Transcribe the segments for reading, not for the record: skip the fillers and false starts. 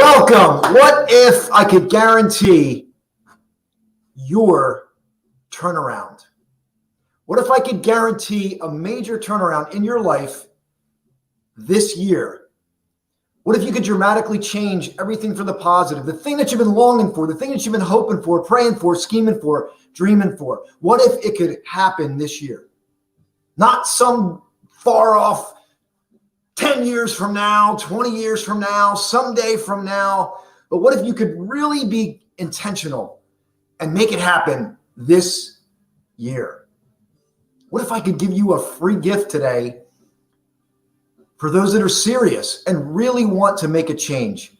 Welcome. What if I could guarantee your turnaround? What if I could guarantee a major turnaround in your life this year? What if you could dramatically change everything for the positive, the thing that you've been longing for, the thing that you've been hoping for, praying for, scheming for, dreaming for? What if it could happen this year? Not some far off 10 years from now, 20 years from now, someday from now. But what if you could really be intentional and make it happen this year? What if I could give you a free gift today for those that are serious and really want to make a change?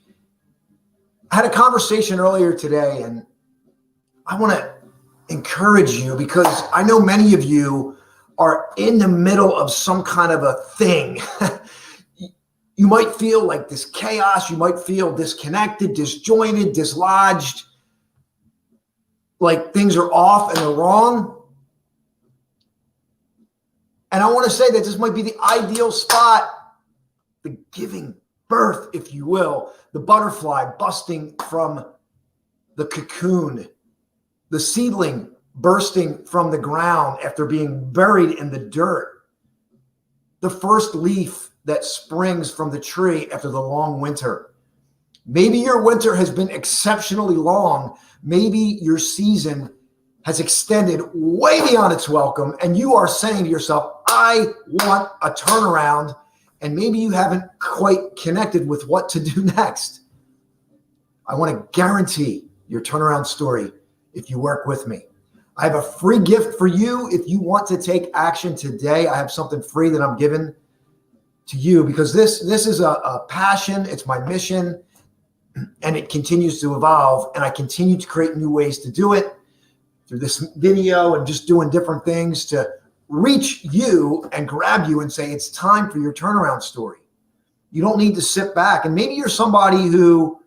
I had a conversation earlier today, and I want to encourage you because I know many of you are in the middle of some kind of a thing. You might feel like this chaos. You might feel disconnected, disjointed, dislodged, like things are off and they're wrong. And I want to say that this might be the ideal spot, the giving birth, if you will, the butterfly busting from the cocoon, the seedling bursting from the ground after being buried in the dirt, the first leaf that springs from the tree after the long winter. Maybe your winter has been exceptionally long. Maybe your season has extended way beyond its welcome, and you are saying to yourself, I want a turnaround, and maybe you haven't quite connected with what to do next. I want to guarantee your turnaround story if you work with me. I have a free gift for you if you want to take action today. I have something free that I'm giving to you because this is a passion. It's my mission, and it continues to evolve, and I continue to create new ways to do it through this video and just doing different things to reach you and grab you and say, it's time for your turnaround story. You don't need to sit back. And maybe you're somebody who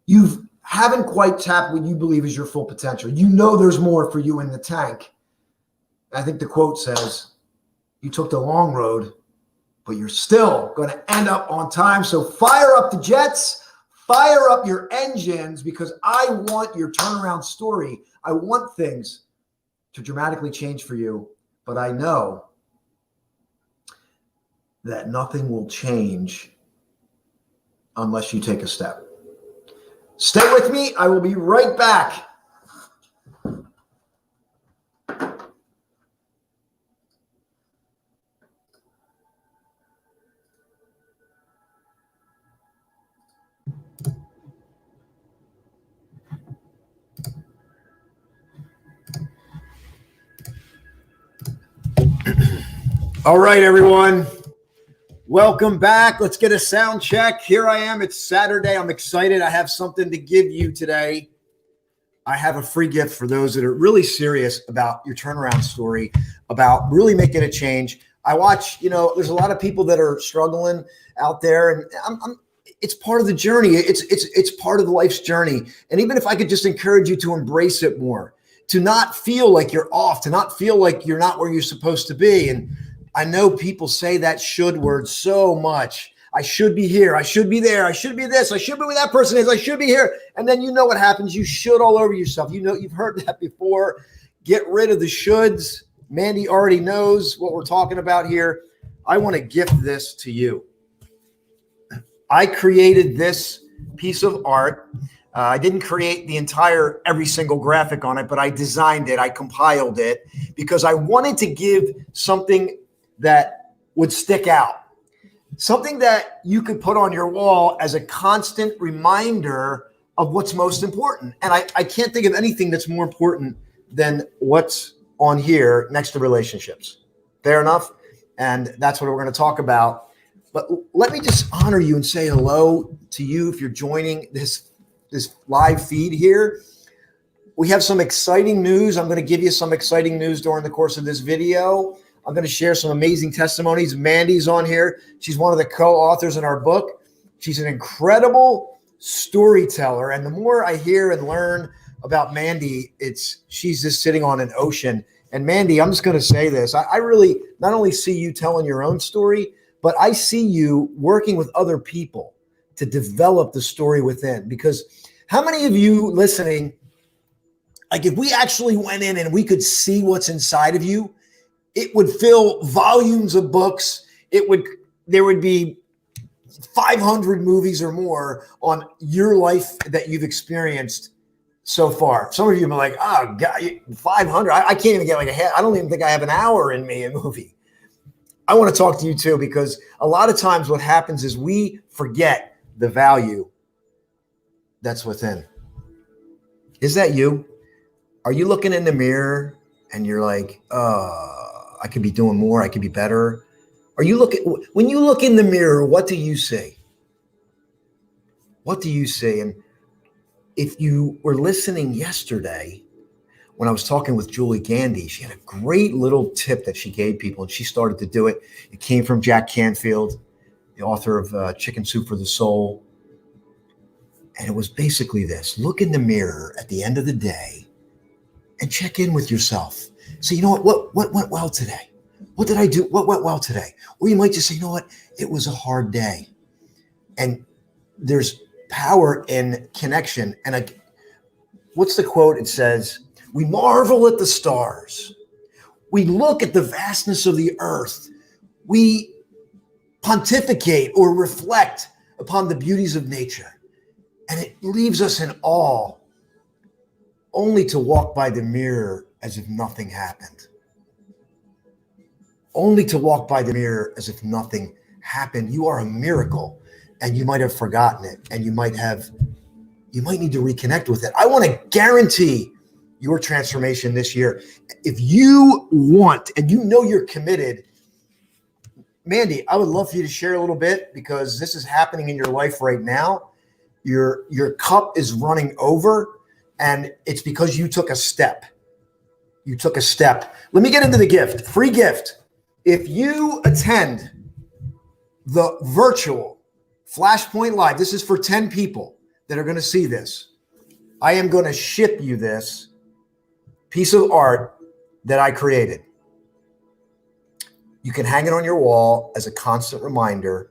you haven't quite tapped what you believe is your full potential. You know there's more for you in the tank. I think the quote says, you took the long road, but you're still going to end up on time. So fire up the jets, fire up your engines, because I want your turnaround story. I want things to dramatically change for you, but I know that nothing will change unless you take a step. Stay with me. I will be right back. All right, everyone. Welcome back. Let's get a sound check. Here I am. It's Saturday. I'm excited. I have something to give you today. I have a free gift for those that are really serious about your turnaround story, about really making a change. I watch, there's a lot of people that are struggling out there, and it's part of the journey. It's part of life's journey. And even if I could just encourage you to embrace it more, to not feel like you're off, to not feel like you're not where you're supposed to be. And I know people say that should word so much. I should be here. I should be there. I should be this. I should be where that person is. I should be here. And then you know what happens. You should all over yourself. You've heard that before. Get rid of the shoulds. Mandy already knows what we're talking about here. I want to gift this to you. I created this piece of art. I didn't create every single graphic on it, but I designed it. I compiled it because I wanted to give something that would stick out, something that you could put on your wall as a constant reminder of what's most important. And I can't think of anything that's more important than what's on here next to relationships. Fair enough? And that's what we're going to talk about. But let me just honor you and say hello to you if you're joining this live feed here. We have some exciting news. I'm going to give you some exciting news during the course of this video. I'm going to share some amazing testimonies. Mandy's on here. She's one of the co-authors in our book. She's an incredible storyteller. And the more I hear and learn about Mandy, she's just sitting on an ocean. And Mandy, I'm just going to say this. I really not only see you telling your own story, but I see you working with other people to develop the story within. Because how many of you listening, like if we actually went in and we could see what's inside of you, it would fill volumes of books. There would be 500 movies or more on your life that you've experienced so far. Some of you are like, oh God, 500. I can't even get like I don't even think I have an hour in me a movie. I want to talk to you too, because a lot of times what happens is we forget the value that's within. Is that you? Are you looking in the mirror and you're like, I could be doing more. I could be better. When you look in the mirror, what do you see? What do you see? And if you were listening yesterday, when I was talking with Julie Gandy, she had a great little tip that she gave people, and she started to do it. It came from Jack Canfield, the author of Chicken Soup for the Soul. And it was basically this: look in the mirror at the end of the day and check in with yourself. So, you know what went well today? What did I do? What went well today? Or you might just say, you know what? It was a hard day. And there's power in connection. And what's the quote? It says, we marvel at the stars. We look at the vastness of the earth. We pontificate or reflect upon the beauties of nature. And it leaves us in awe, only to walk by the mirror as if nothing happened. Only to walk by the mirror as if nothing happened. You are a miracle, and you might have forgotten it, and you might need to reconnect with it. I want to guarantee your transformation this year. If you want, and you know you're committed, Mandy, I would love for you to share a little bit, because this is happening in your life right now. Your cup is running over, and it's because you took a step. You took a step. Let me get into the gift. Free gift. If you attend the virtual Flashpoint Live, this is for 10 people that are going to see this. I am going to ship you this piece of art that I created. You can hang it on your wall as a constant reminder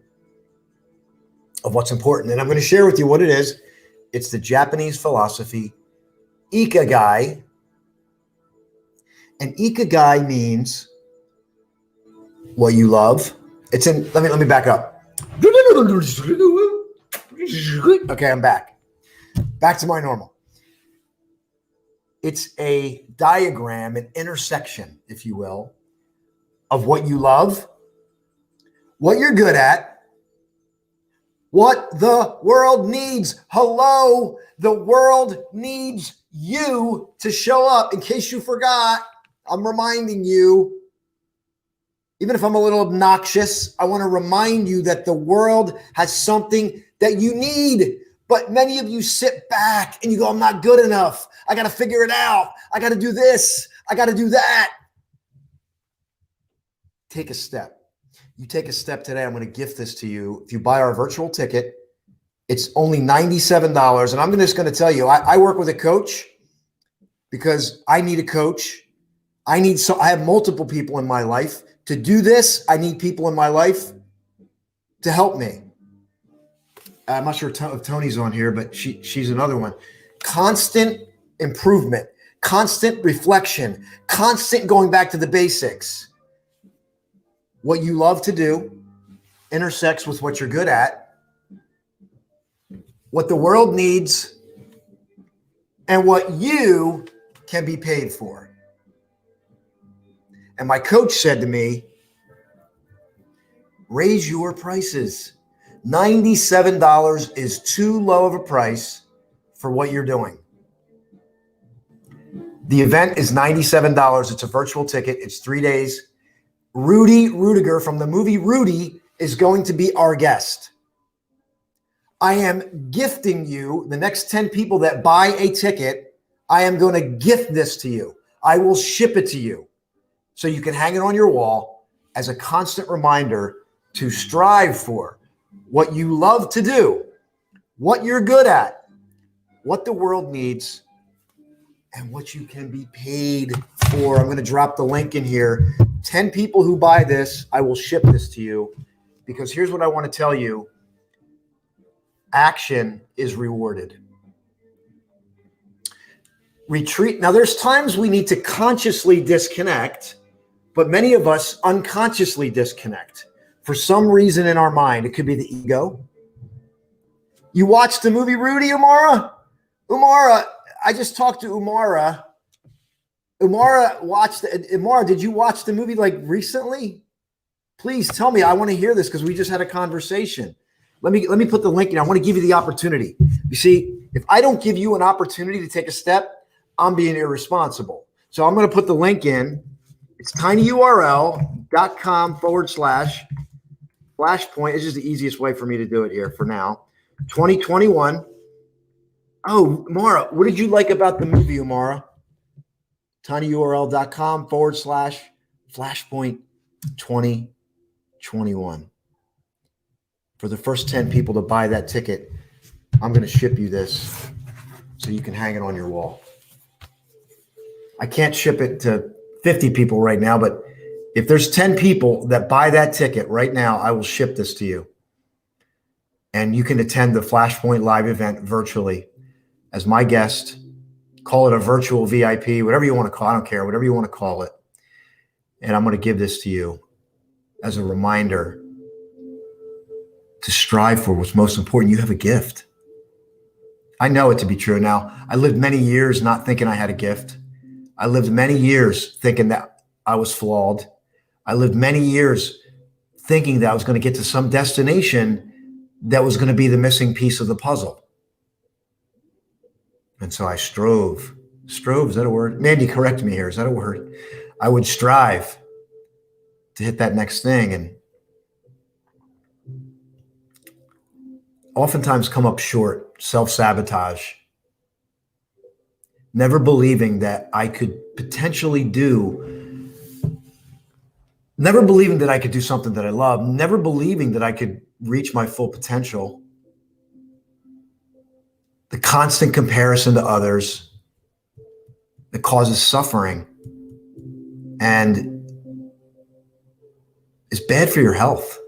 of what's important. And I'm going to share with you what it is. It's the Japanese philosophy, Ikigai. And Ikigai means what you love. It's in, let me back up. Okay, I'm back. Back to my normal. It's a diagram, an intersection, if you will, of what you love, what you're good at, what the world needs. Hello, the world needs you to show up. In case you forgot, I'm reminding you. Even if I'm a little obnoxious, I want to remind you that the world has something that you need. But many of you sit back and you go, I'm not good enough. I got to figure it out. I got to do this. I got to do that. Take a step. You take a step today. I'm going to gift this to you. If you buy our virtual ticket, it's only $97. And I'm just going to tell you, I work with a coach because I need a coach. I have multiple people in my life. To do this, I need people in my life to help me. I'm not sure if Tony's on here, but she's another one. Constant improvement, constant reflection, constant going back to the basics. What you love to do intersects with what you're good at, what the world needs, and what you can be paid for. And my coach said to me, raise your prices. $97 is too low of a price for what you're doing. The event is $97. It's a virtual ticket. It's 3 days. Rudy Rudiger from the movie Rudy is going to be our guest. I am gifting you, the next 10 people that buy a ticket, I am going to gift this to you. I will ship it to you so you can hang it on your wall as a constant reminder to strive for what you love to do, what you're good at, what the world needs, and what you can be paid for. I'm going to drop the link in here. 10 people who buy this, I will ship this to you, because here's what I want to tell you. Action is rewarded. Retreat. Now, there's times we need to consciously disconnect, but many of us unconsciously disconnect for some reason in our mind. It could be the ego. You watched the movie Rudy, Umara? Umara, I just talked to Umara. Umara, did you watch the movie like recently? Please tell me. I want to hear this because we just had a conversation. Let me put the link in. I want to give you the opportunity. You see, if I don't give you an opportunity to take a step, I'm being irresponsible. So I'm going to put the link in. It's tinyurl.com/flashpoint. It's just the easiest way for me to do it here for now. 2021. Oh, Mara, what did you like about the movie, Umara? tinyurl.com/flashpoint 2021. For the first 10 people to buy that ticket, I'm going to ship you this so you can hang it on your wall. I can't ship it to 50 people right now, but if there's 10 people that buy that ticket right now, I will ship this to you. And you can attend the Flashpoint live event virtually as my guest. Call it a virtual VIP, whatever you want to call it. I don't care, whatever you want to call it. And I'm going to give this to you as a reminder to strive for what's most important. You have a gift. I know it to be true. Now, I lived many years not thinking I had a gift. I lived many years thinking that I was flawed. I lived many years thinking that I was going to get to some destination that was going to be the missing piece of the puzzle. And so I strove. Strove, is that a word? Mandy, correct me here. Is that a word? I would strive to hit that next thing and oftentimes come up short, self-sabotage, never believing that I could potentially do, never believing that I could do something that I love, never believing that I could reach my full potential. The constant comparison to others that causes suffering and is bad for your health.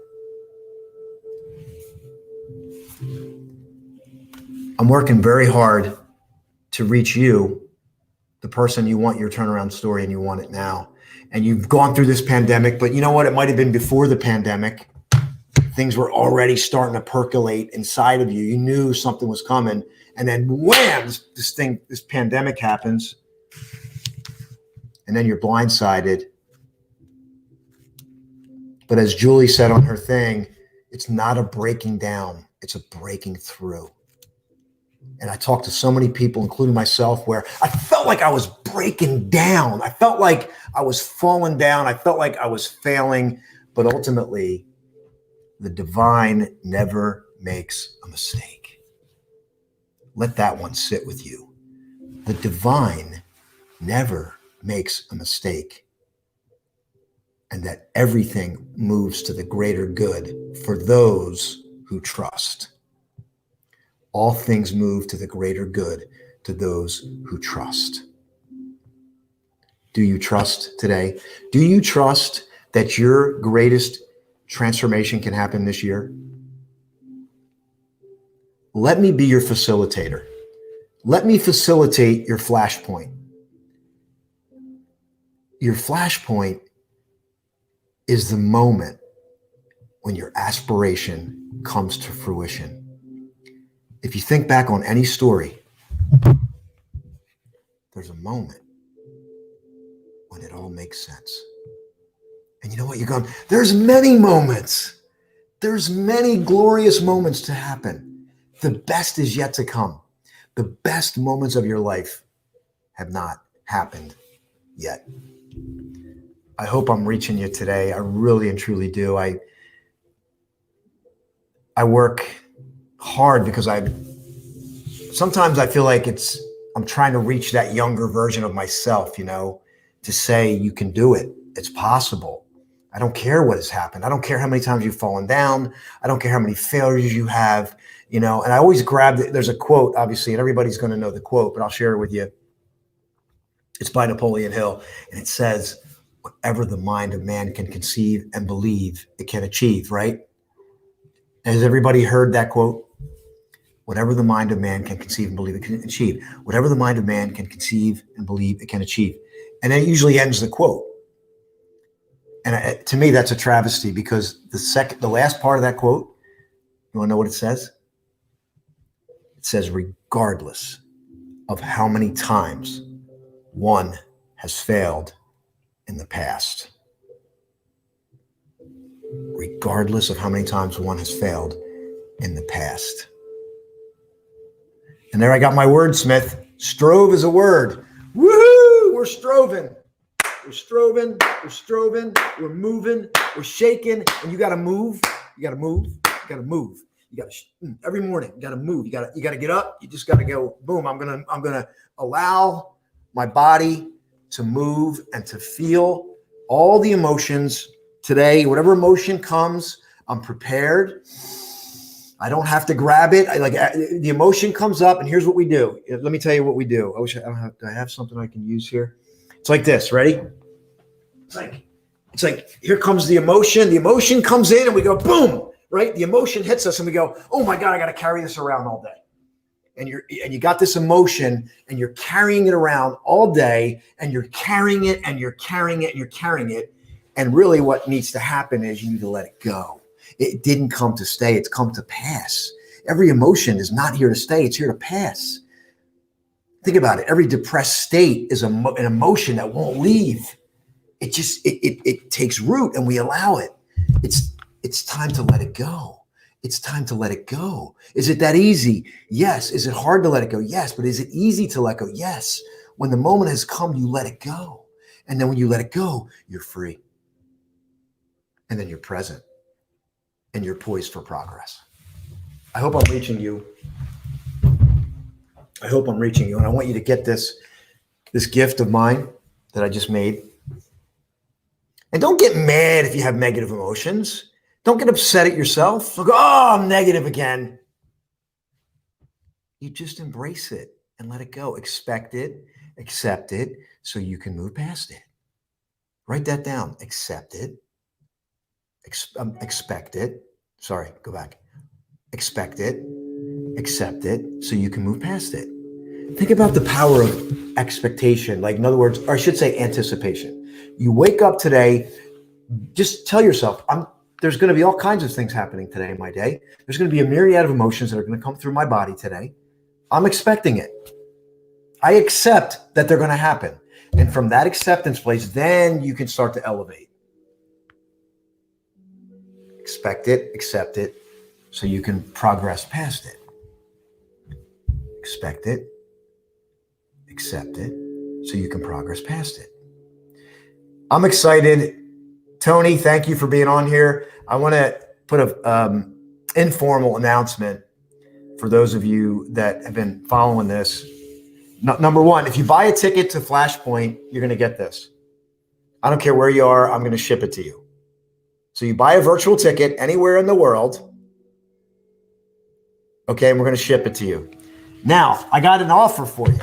I'm working very hard to reach you, the person you want your turnaround story and you want it now. And you've gone through this pandemic, but you know what? It might have been before the pandemic. Things were already starting to percolate inside of you. You knew something was coming. And then wham, this pandemic happens. And then you're blindsided. But as Julie said on her thing, it's not a breaking down, it's a breaking through. And I talked to so many people, including myself, where I felt like I was breaking down. I felt like I was falling down. I felt like I was failing. But ultimately, the divine never makes a mistake. Let that one sit with you. The divine never makes a mistake. And that everything moves to the greater good for those who trust. All things move to the greater good to those who trust. Do you trust today? Do you trust that your greatest transformation can happen this year? Let me be your facilitator. Let me facilitate your flashpoint. Your flashpoint is the moment when your aspiration comes to fruition. If you think back on any story, there's a moment when it all makes sense. And you know what? You're going, there's many moments. There's many glorious moments to happen. The best is yet to come. The best moments of your life have not happened yet. I hope I'm reaching you today. I really and truly do. I work hard because sometimes I feel like I'm trying to reach that younger version of myself, to say you can do it. It's possible. I don't care what has happened. I don't care how many times you've fallen down. I don't care how many failures you have, and I always there's a quote, obviously, and everybody's going to know the quote, but I'll share it with you. It's by Napoleon Hill, and it says, whatever the mind of man can conceive and believe, it can achieve, right? Has everybody heard that quote? Whatever the mind of man can conceive and believe it can achieve. Whatever the mind of man can conceive and believe it can achieve. And then it usually ends the quote. And to me, that's a travesty, because the last part of that quote, you want to know what it says? It says, regardless of how many times one has failed in the past. Regardless of how many times one has failed in the past. And there I got my wordsmith. Strove is a word. Woohoo! We're stroving. We're stroving. We're stroving. We're moving. We're shaking. And you got to move. You got to move. You got to move. You got to every morning. You got to move. You got to get up. You just got to go. Boom. I'm gonna allow my body to move and to feel all the emotions today. Whatever emotion comes, I'm prepared. I don't have to grab it. The emotion comes up, and here's what we do. Let me tell you what we do. Do I have something I can use here? It's like this. Ready? It's like here comes the emotion. The emotion comes in, and we go boom. Right? The emotion hits us, and we go, oh my God, I got to carry this around all day. And you got this emotion, and you're carrying it around all day, and you're carrying it, and you're carrying it, and you're carrying it. And really, what needs to happen is you need to let it go. It didn't come to stay. It's come to pass. Every emotion is not here to stay. It's here to pass. Think about it. Every depressed state is an emotion that won't leave. It takes root, and we allow it. It's time to let it go. It's time to let it go. Is it that easy? Yes. Is it hard to let it go? Yes. But is it easy to let go? Yes. When the moment has come, you let it go. And then when you let it go, you're free. And then you're present. And you're poised for progress. I hope I'm reaching you. I hope I'm reaching you. And I want you to get this gift of mine that I just made. And don't get mad if you have negative emotions. Don't get upset at yourself. Like, oh, I'm negative again. You just embrace it and let it go. Expect it, accept it, so you can move past it. Write that down. Accept it. Expect it. Sorry, go back. Expect it, accept it, so you can move past it. Think about the power of expectation. Like, in other words, or I should say anticipation. You wake up today, just tell yourself, there's going to be all kinds of things happening today in my day. There's going to be a myriad of emotions that are going to come through my body today. I'm expecting it. I accept that they're going to happen. And from that acceptance place, then you can start to elevate. Expect it, accept it, so you can progress past it. Expect it, accept it, so you can progress past it. I'm excited. Tony, thank you for being on here. I want to put an informal announcement for those of you that have been following this. Number one, if you buy a ticket to Flashpoint, you're going to get this. I don't care where you are. I'm going to ship it to you. So you buy a virtual ticket anywhere in the world. Okay, and we're going to ship it to you. Now, I got an offer for you.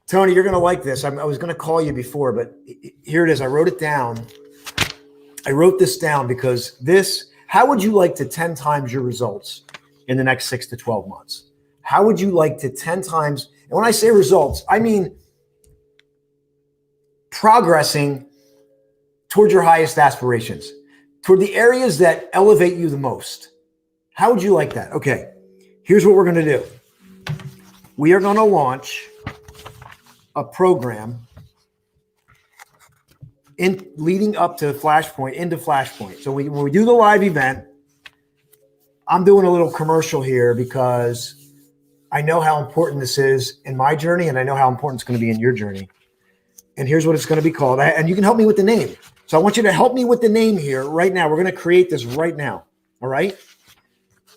Tony, you're going to like this. I was going to call you before, but here it is. I wrote it down. I wrote this down because how would you like to 10 times your results in the next 6 to 12 months? How would you like to 10 times? And when I say results, I mean progressing toward your highest aspirations, toward the areas that elevate you the most. How would you like that? Okay, here's what we're going to do. We are going to launch a program leading up to Flashpoint, into Flashpoint. So when we do the live event, I'm doing a little commercial here because I know how important this is in my journey, and I know how important it's going to be in your journey. And here's what it's going to be called. And you can help me with the name. So I want you to help me with the name here right now. We're going to create this right now. All right.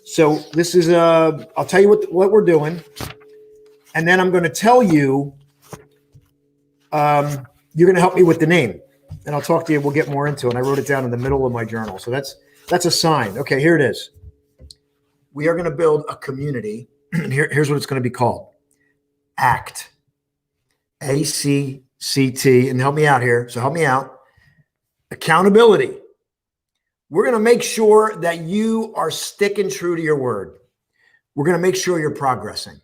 So this is I'll tell you what we're doing. And then I'm going to tell you, you're going to help me with the name, and I'll talk to you. We'll get more into it. And I wrote it down in the middle of my journal. So that's a sign. Okay, here it is. We are going to build a community. Here's what it's going to be called. ACT. ACCT. And help me out here. So help me out. Accountability. We're going to make sure that you are sticking true to your word. We're going to make sure you're progressing.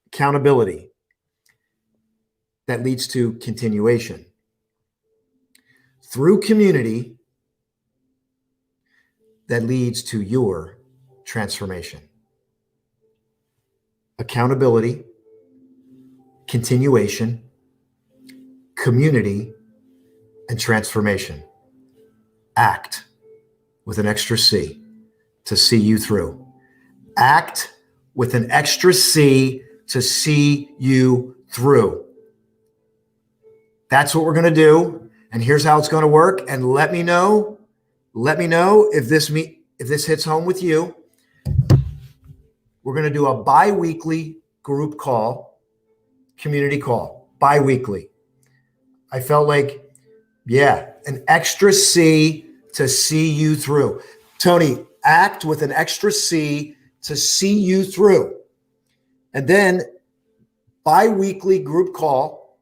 Accountability that leads to continuation. Through community that leads to your transformation. Accountability, continuation, community, and transformation. ACT with an extra C to see you through. ACT with an extra C to see you through. That's what we're going to do. And here's how it's going to work. And let me know if this hits home with you. We're going to do a bi-weekly group call, community call, bi-weekly. I felt like, an extra C to see you through. Tony, ACT with an extra C to see you through. And then bi-weekly group call.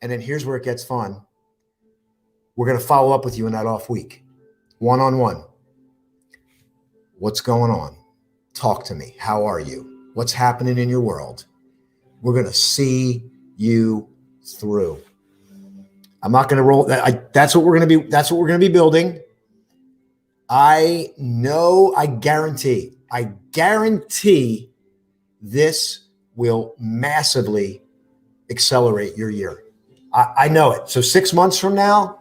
And then here's where it gets fun. We're going to follow up with you in that off week. One-on-one. What's going on? Talk to me. How are you? What's happening in your world? We're going to see you through. I'm not going to roll that. That's what we're going to be building. I guarantee this will massively accelerate your year. I know it. So 6 months from now,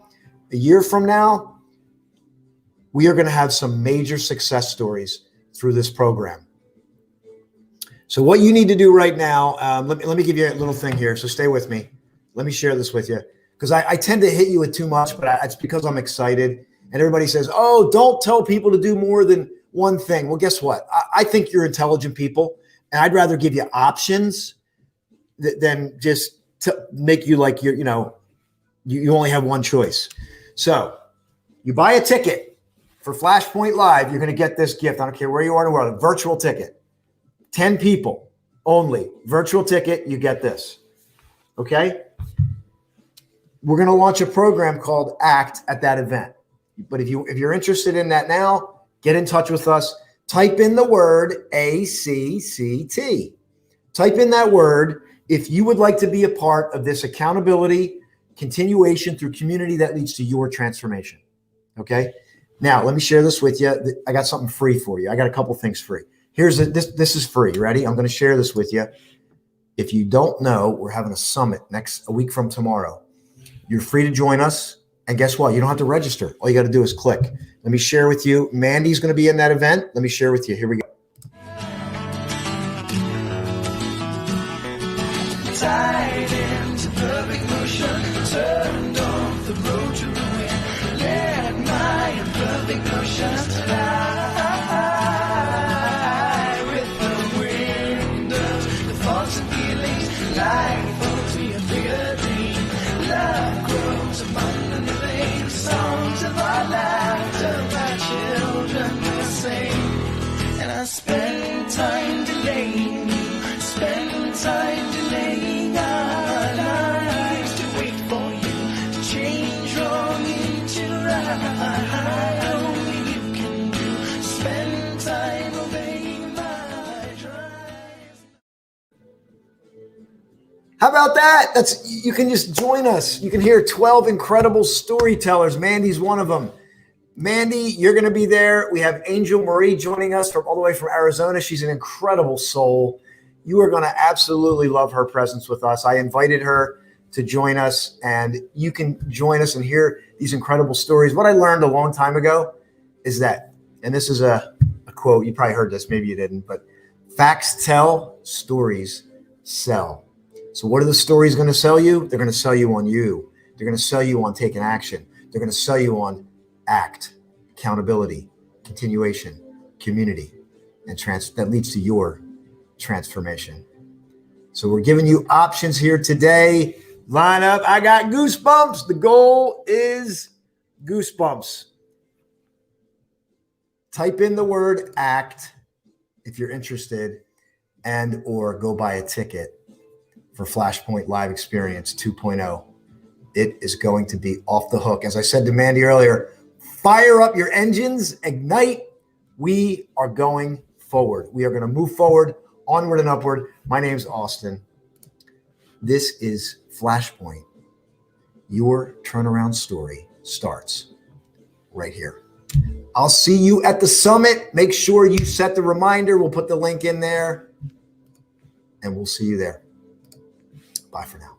a year from now, we are going to have some major success stories through this program. So what you need to do right now, let me give you a little thing here. So stay with me. Let me share this with you because I tend to hit you with too much, but it's because I'm excited. And everybody says, oh, don't tell people to do more than one thing. Well, guess what? I think you're intelligent people, and I'd rather give you options than just to make you like you only have one choice. So you buy a ticket for Flashpoint Live, you're going to get this gift. I don't care where you are in the world, a virtual ticket. 10 people only. Virtual ticket, you get this. Okay? We're going to launch a program called ACT at that event. But if you're interested in that now, get in touch with us. Type in the word ACCT. Type in that word if you would like to be a part of this accountability, continuation through community that leads to your transformation. Okay? Now, let me share this with you. I got something free for you. I got a couple things free. This is free. Ready? I'm going to share this with you. If you don't know, we're having a summit a week from tomorrow. You're free to join us. And guess what? You don't have to register. All you got to do is click. Let me share with you. Mandy's going to be in that event. Let me share with you. Here we go. Tied into perfect motion, turned off the road to ruin. Let my imperfect notions fly with the wind of the thoughts and feelings. Life folds me a bigger dream. Love grows abundant in the songs of our laughter. My children will sing, and I spend time delaying you. Spend time delaying our lives to wait for you to change wrong into right. Only you can do. Spend time obeying my drive. How about that? You can just join us. You can hear 12 incredible storytellers. Mandy's one of them. Mandy, you're going to be there. We have Angel Marie joining us from all the way from Arizona. She's an incredible soul. You are going to absolutely love her presence with us. I invited her to join us, and you can join us and hear these incredible stories. What I learned a long time ago is that, and this is a quote, you probably heard this, maybe you didn't, but facts tell, stories sell. So what are the stories going to sell you? They're going to sell you on you. They're going to sell you on taking action. They're going to sell you on ACT, accountability, continuation, community, and that leads to your transformation. So we're giving you options here today. Line up. I got goosebumps. The goal is goosebumps. Type in the word ACT if you're interested, and or go buy a ticket for Flashpoint Live Experience 2.0. It is going to be off the hook. As I said to Mandy earlier, fire up your engines, ignite. We are going forward. We are going to move forward, onward and upward. My name's Austin. This is Flashpoint. Your turnaround story starts right here. I'll see you at the summit. Make sure you set the reminder. We'll put the link in there, and we'll see you there. Bye for now.